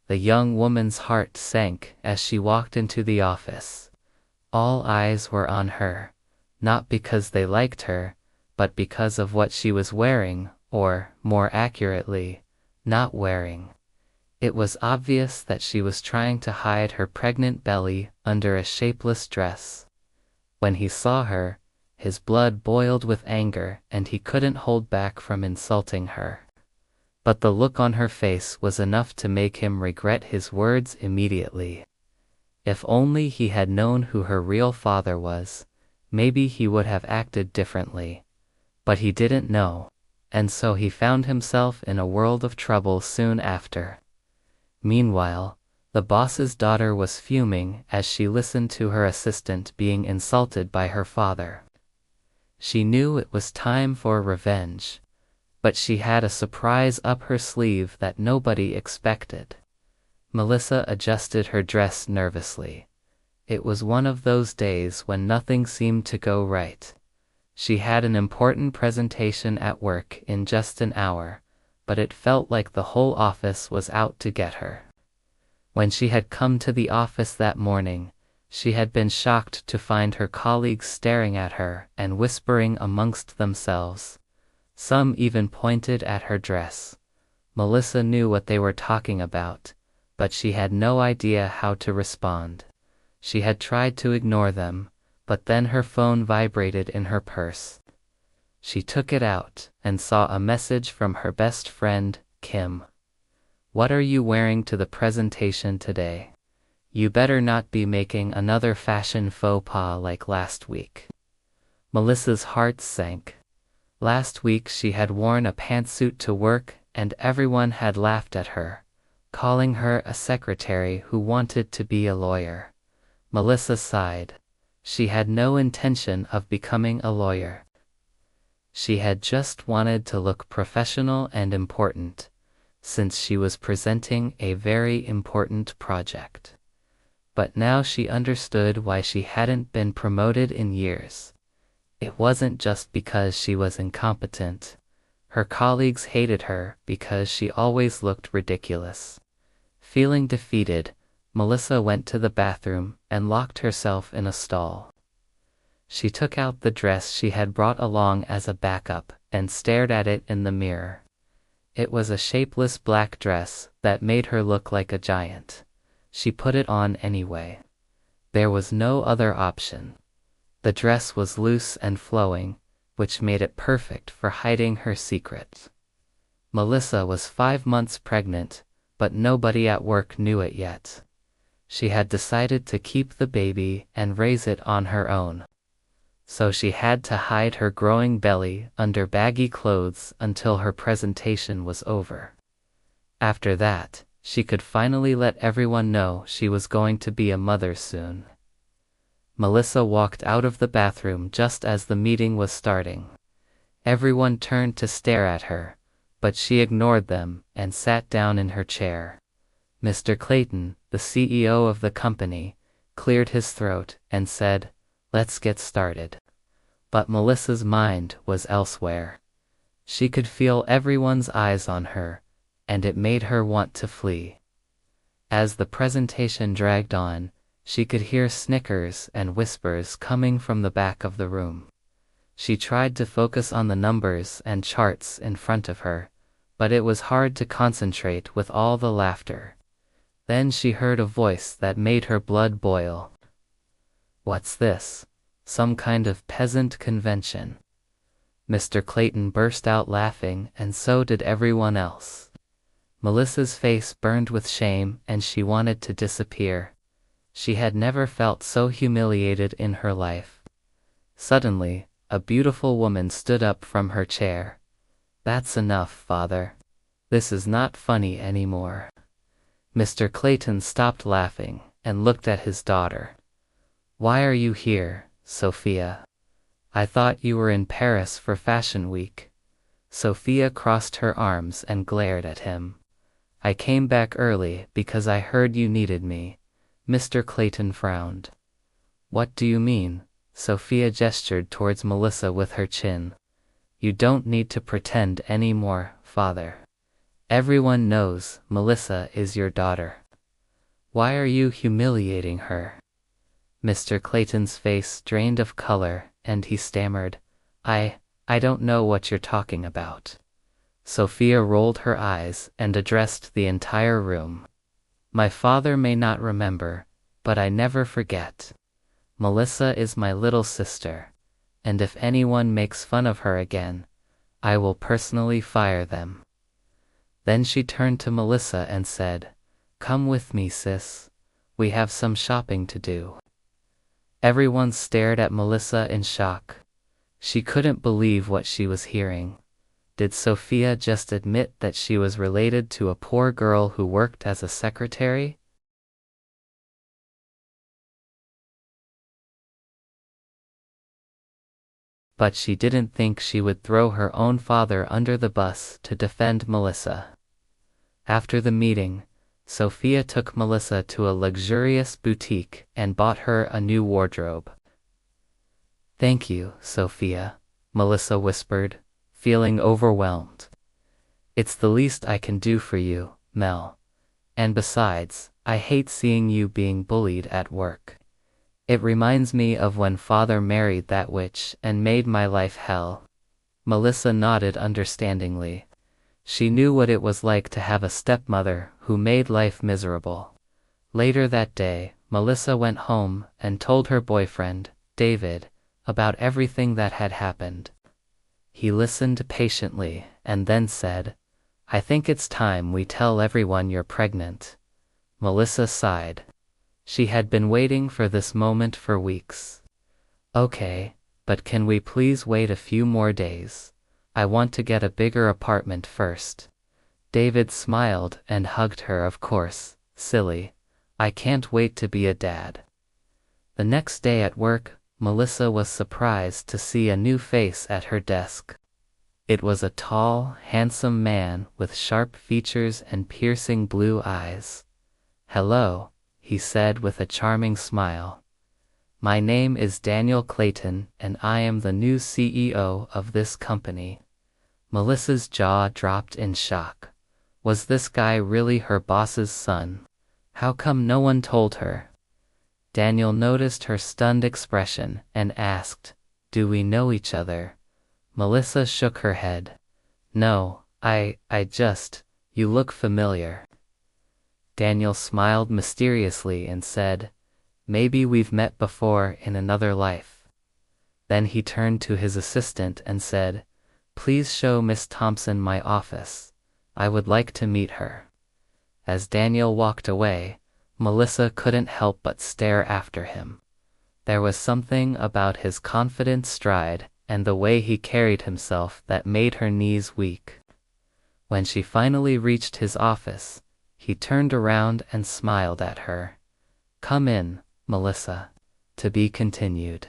The young woman's heart sank as she walked into the office. All eyes were on her, not because they liked her, but because of what she was wearing, or, more accurately, not wearing. It was obvious that she was trying to hide her pregnant belly under a shapeless dress. When he saw her, his blood boiled with anger and he couldn't hold back from insulting her. But the look on her face was enough to make him regret his words immediately. If only he had known who her real father was, maybe he would have acted differently. But he didn't know, and so he found himself in a world of trouble soon after. Meanwhile, the boss's daughter was fuming as she listened to her assistant being insulted by her father. She knew it was time for revenge, but she had a surprise up her sleeve that nobody expected. Melissa adjusted her dress nervously. It was one of those days when nothing seemed to go right. She had an important presentation at work in just an hour, but it felt like the whole office was out to get her. When she had come to the office that morning, she had been shocked to find her colleagues staring at her and whispering amongst themselves. Some even pointed at her dress. Melissa knew what they were talking about, but she had no idea how to respond. She had tried to ignore them, but then her phone vibrated in her purse. She took it out and saw a message from her best friend, Kim. "What are you wearing to the presentation today? You better not be making another fashion faux pas like last week." Melissa's heart sank. Last week she had worn a pantsuit to work and everyone had laughed at her, calling her a secretary who wanted to be a lawyer. Melissa sighed. She had no intention of becoming a lawyer. She had just wanted to look professional and important, since she was presenting a very important project. But now she understood why she hadn't been promoted in years. It wasn't just because she was incompetent. Her colleagues hated her because she always looked ridiculous. Feeling defeated, Melissa went to the bathroom and locked herself in a stall. She took out the dress she had brought along as a backup and stared at it in the mirror. It was a shapeless black dress that made her look like a giant. She put it on anyway. There was no other option. The dress was loose and flowing, which made it perfect for hiding her secret. Melissa was 5 months pregnant, but nobody at work knew it yet. She had decided to keep the baby and raise it on her own. So she had to hide her growing belly under baggy clothes until her presentation was over. After that, she could finally let everyone know she was going to be a mother soon. Melissa walked out of the bathroom just as the meeting was starting. Everyone turned to stare at her, but she ignored them and sat down in her chair. Mr. Clayton, the CEO of the company, cleared his throat and said, "Let's get started." But Melissa's mind was elsewhere. She could feel everyone's eyes on her, and it made her want to flee. As the presentation dragged on, she could hear snickers and whispers coming from the back of the room. She tried to focus on the numbers and charts in front of her, but it was hard to concentrate with all the laughter. Then she heard a voice that made her blood boil. "What's this? Some kind of peasant convention?" Mr. Clayton burst out laughing, and so did everyone else. Melissa's face burned with shame and she wanted to disappear. She had never felt so humiliated in her life. Suddenly, a beautiful woman stood up from her chair. "That's enough, father. This is not funny anymore." Mr. Clayton stopped laughing and looked at his daughter. "Why are you here, Sophia? I thought you were in Paris for Fashion Week." Sophia crossed her arms and glared at him. "I came back early because I heard you needed me." Mr. Clayton frowned. "What do you mean?" Sophia gestured towards Melissa with her chin. "You don't need to pretend anymore, father. Everyone knows Melissa is your daughter. Why are you humiliating her? Mr. Clayton's face drained of color, and he stammered, I don't know what you're talking about. Sophia rolled her eyes and addressed the entire room. My father may not remember, but I never forget. Melissa is my little sister, and if anyone makes fun of her again, I will personally fire them. Then she turned to Melissa and said, Come with me, sis. We have some shopping to do. Everyone stared at Melissa in shock. She couldn't believe what she was hearing. Did Sophia just admit that she was related to a poor girl who worked as a secretary? But she didn't think she would throw her own father under the bus to defend Melissa. After the meeting, Sophia took Melissa to a luxurious boutique and bought her a new wardrobe. Thank you, Sophia, Melissa whispered, feeling overwhelmed. It's the least I can do for you, Mel. And besides, I hate seeing you being bullied at work. It reminds me of when father married that witch and made my life hell. Melissa nodded understandingly. She knew what it was like to have a stepmother who made life miserable. Later that day, Melissa went home and told her boyfriend, David, about everything that had happened. He listened patiently and then said, I think it's time we tell everyone you're pregnant. Melissa sighed. She had been waiting for this moment for weeks. Okay, but can we please wait a few more days? I want to get a bigger apartment first. David smiled and hugged her. Of course, silly. I can't wait to be a dad. The next day at work, Melissa was surprised to see a new face at her desk. It was a tall, handsome man with sharp features and piercing blue eyes. Hello, he said with a charming smile. My name is Daniel Clayton, and I am the new CEO of this company. Melissa's jaw dropped in shock. Was this guy really her boss's son? How come no one told her? Daniel noticed her stunned expression and asked, Do we know each other? Melissa shook her head. No, I just, you look familiar. Daniel smiled mysteriously and said, Maybe we've met before in another life. Then he turned to his assistant and said, Please show Miss Thompson my office. I would like to meet her. As Daniel walked away, Melissa couldn't help but stare after him. There was something about his confident stride and the way he carried himself that made her knees weak. When she finally reached his office, he turned around and smiled at her. Come in, Melissa. To be continued.